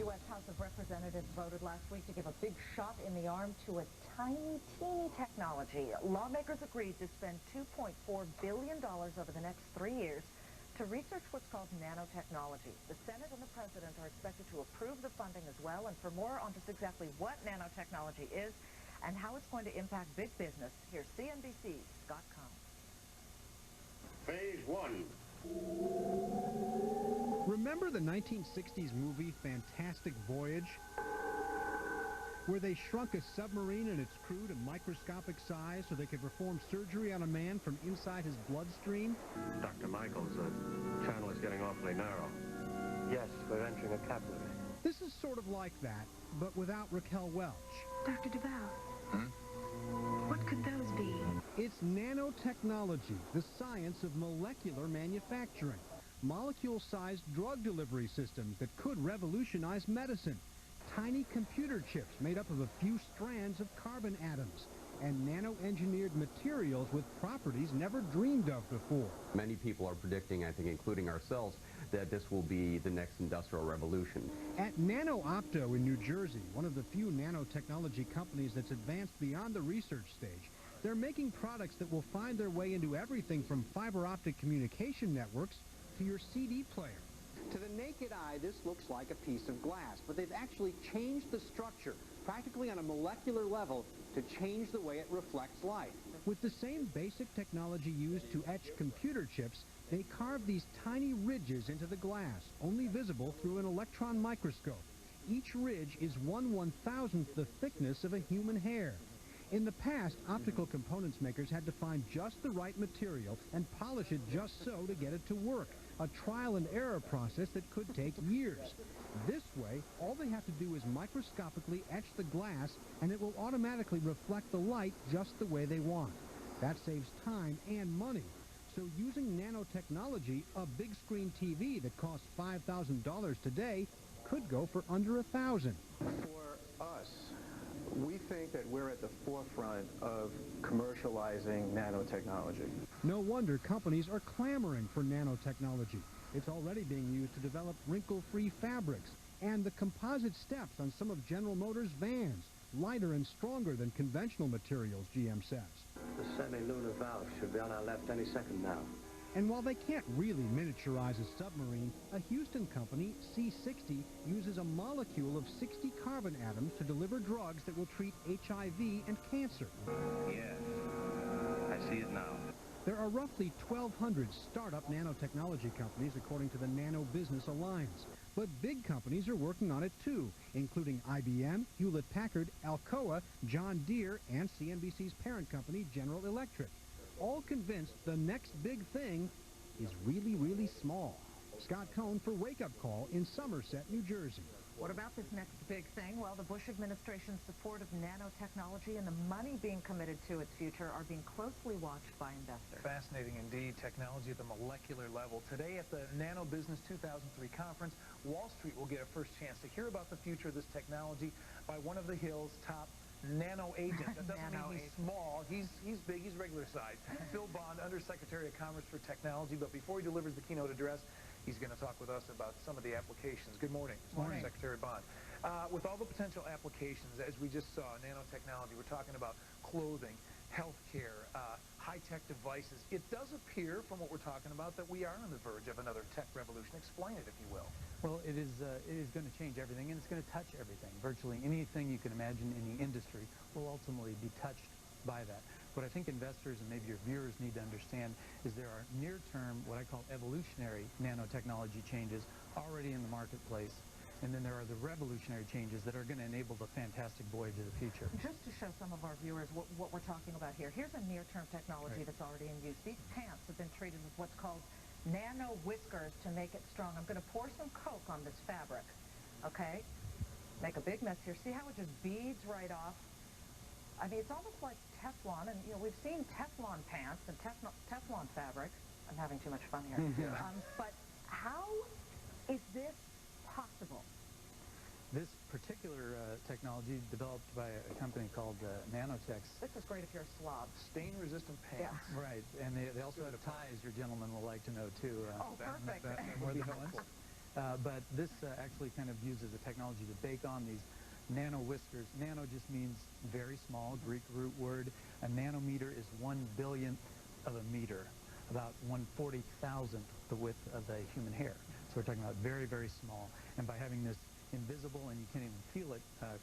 U.S. House of Representatives voted last week to give a big shot in the arm to a tiny, teeny technology. Lawmakers agreed to spend $2.4 billion over the next 3 years to research what's called nanotechnology. The Senate and the President are expected to approve the funding as well. And for more on just exactly what nanotechnology is and how it's going to impact big business, here's CNBC's Scott Cohn. Phase 1. Remember the 1960s movie Fantastic Voyage? Where they shrunk a submarine and its crew to microscopic size so they could perform surgery on a man from inside his bloodstream? Dr. Michaels, the channel is getting awfully narrow. Yes, we're entering a capillary. This is sort of like that, but without Raquel Welch. Dr. Duval. What could those be? It's nanotechnology, the science of molecular manufacturing. Molecule-sized drug delivery systems that could revolutionize medicine. Tiny computer chips made up of a few strands of carbon atoms. And nano-engineered materials with properties never dreamed of before. Many people are predicting, I think including ourselves, that this will be the next industrial revolution. At NanoOpto in New Jersey, one of the few nanotechnology companies that's advanced beyond the research stage, they're making products that will find their way into everything from fiber optic communication networks to your CD player. To the naked eye, this looks like a piece of glass, but they've actually changed the structure, practically on a molecular level, to change the way it reflects light. With the same basic technology used to etch computer chips, they carve these tiny ridges into the glass, only visible through an electron microscope. Each ridge is 1/1000th the thickness of a human hair. In the past, optical components makers had to find just the right material and polish it just so to get it to work, a trial and error process that could take years. This way, all they have to do is microscopically etch the glass, and it will automatically reflect the light just the way they want. That saves time and money. So using nanotechnology, a big screen TV that costs $5,000 today could go for under $1,000. For us, we think that we're at the forefront of commercializing nanotechnology. No wonder companies are clamoring for nanotechnology. It's already being used to develop wrinkle-free fabrics and the composite steps on some of General Motors' vans, lighter and stronger than conventional materials, GM says. The semi-lunar valve should be on our left any second now. And while they can't really miniaturize a submarine, a Houston company, C60, uses a molecule of 60 carbon atoms to deliver drugs that will treat HIV and cancer. Yes, I see it now. There are roughly 1,200 startup nanotechnology companies, according to the Nano Business Alliance. But big companies are working on it too, including IBM, Hewlett-Packard, Alcoa, John Deere, and CNBC's parent company, General Electric. All convinced the next big thing is really, really small. Scott Cohn for Wake Up Call in Somerset, New Jersey. What about this next big thing? Well, the Bush administration's support of nanotechnology and the money being committed to its future are being closely watched by investors. Fascinating indeed. Technology at the molecular level. Today at the Nano Business 2003 conference, Wall Street will get a first chance to hear about the future of this technology by one of the Hill's top nano agents. That doesn't mean he's small. He's big. He's regular size. Phil Bond, Undersecretary of Commerce for Technology. But before he delivers the keynote address, he's going to talk with us about some of the applications. Good morning, Secretary Bond. With all the potential applications, as we just saw, nanotechnology, we're talking about clothing, healthcare, high-tech devices. It does appear, from what we're talking about, that we are on the verge of another tech revolution. Explain it, if you will. Well, it is going to change everything, and it's going to touch everything. Virtually anything you can imagine in the industry will ultimately be touched by that. What I think investors and maybe your viewers need to understand is there are near-term, what I call evolutionary nanotechnology changes already in the marketplace, and then there are the revolutionary changes that are going to enable the fantastic voyage of the future. Just to show some of our viewers what we're talking about here, here's a near-term technology that's already in use. These pants have been treated with what's called nano whiskers to make it strong. I'm going to pour some Coke on this fabric, okay? Make a big mess here. See how it just beads right off? I mean, it's almost like Teflon, and, you know, we've seen Teflon pants and Teflon fabric. I'm having too much fun here. But how is this possible? This particular technology developed by a company called NanoTech. This is great if you're a slob. Stain-resistant pants. Yeah. Right, and they also have ties, your gentleman will like to know, too. Oh, perfect. More than once. But this actually kind of uses a technology to bake on these nano whiskers. Nano just means very small, Greek root word. A nanometer is 1/1000th of a meter, about 1/40,000th the width of a human hair. So we're talking about very, very small. And by having this invisible, and you can't even feel it,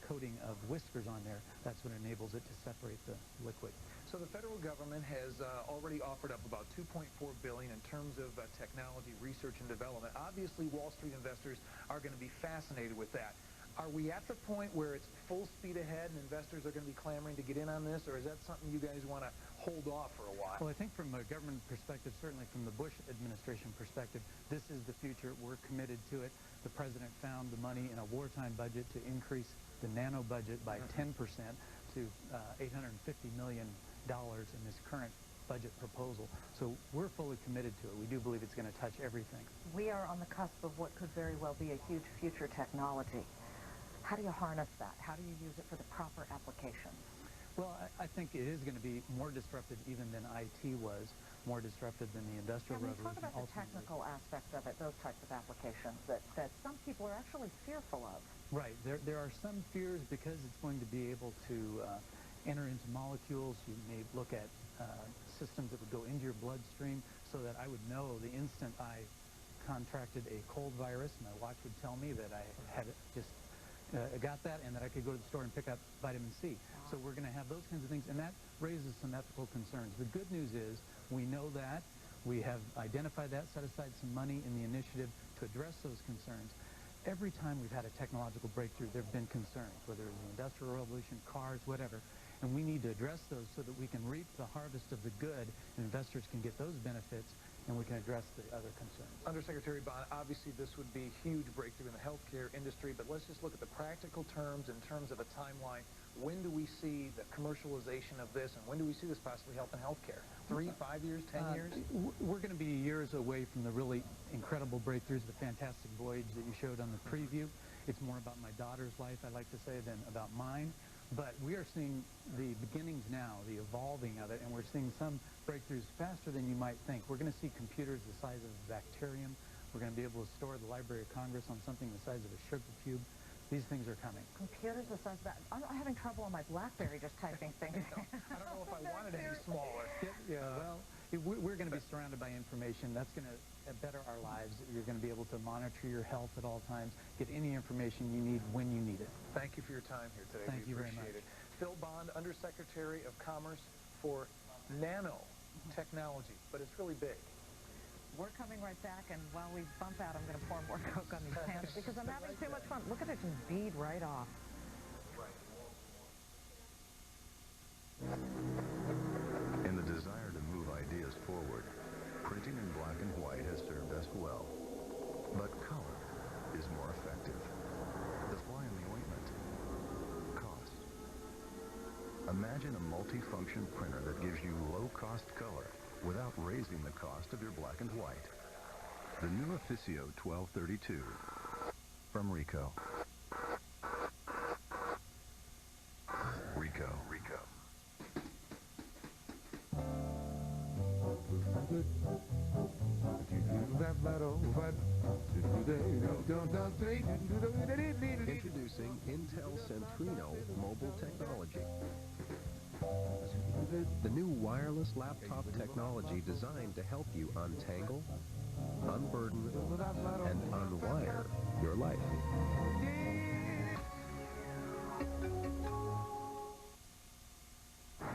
coating of whiskers on there, that's what enables it to separate the liquid. So the federal government has already offered up about $2.4 billion in terms of technology, research, and development. Obviously, Wall Street investors are going to be fascinated with that. Are we at the point where it's full speed ahead and investors are going to be clamoring to get in on this, or is that something you guys want to hold off for a while? Well, I think from a government perspective, certainly from the Bush administration perspective, this is the future. We're committed to it. The president found the money in a wartime budget to increase the nano budget by 10% to $850 million in this current budget proposal. So we're fully committed to it. We do believe it's going to touch everything. We are on the cusp of what could very well be a huge future technology. How do you harness that? How do you use it for the proper applications? Well, I think it is going to be more disruptive even than IT was, more disruptive than the Industrial Revolution. Talk about the technical aspects of it, those types of applications that some people are actually fearful of. Right. There are some fears because it's going to be able to enter into molecules. You may look at systems that would go into your bloodstream so that I would know the instant I contracted a cold virus, my watch would tell me that I had just got that and that I could go to the store and pick up vitamin C. So we're going to have those kinds of things, and that raises some ethical concerns. The good news is we know that. We have identified that, set aside some money in the initiative to address those concerns. Every time we've had a technological breakthrough, there have been concerns, whether it's the Industrial Revolution, cars, whatever, and we need to address those so that we can reap the harvest of the good, and investors can get those benefits, and we can address the other concerns. Undersecretary Bond, obviously this would be a huge breakthrough in the healthcare industry, but let's just look at the practical terms in terms of a timeline. When do we see the commercialization of this, and when do we see this possibly help in healthcare? 3, 5 years, 10 years? We're going to be years away from the really incredible breakthroughs, the fantastic voyage that you showed on the preview. It's more about my daughter's life, I like to say, than about mine. But we are seeing the beginnings now, the evolving of it, and we're seeing some breakthroughs faster than you might think. We're going to see computers the size of a bacterium. We're going to be able to store the Library of Congress on something the size of a sugar cube. These things are coming. Computers the size of that. I'm having trouble on my BlackBerry just typing things. I don't know if I wanted any smaller. Well, we're going to be surrounded by information. That's going to better our lives. You're going to be able to monitor your health at all times, get any information you need when you need it. Thank you for your time here today. Thank you very much. Appreciate it. Phil Bond, Undersecretary of Commerce for nanotechnology, but it's really big. We're coming right back, and while we bump out, I'm going to pour more Coke on these pants because I'm having too much fun. Look at it just bead right off. In the desire to move ideas forward, printing in black and white has served us well. But color is more effective. The fly in the ointment. Cost. Imagine a multi-function printer that gives you low-cost color without raising the cost of your black and white. The new Officio 1232 from Ricoh. Ricoh. Introducing Intel Centrino Mobile Technology. The new wireless laptop technology designed to help you untangle, unburden, and unwire your life.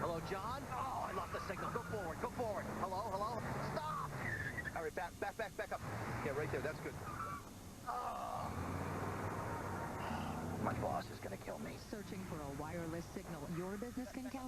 Hello, John? Oh, I lost the signal. Go forward. Hello? Stop! All right, back up. Yeah, right there. That's good. Oh. My boss is going to kill me. Searching for a wireless signal your business can count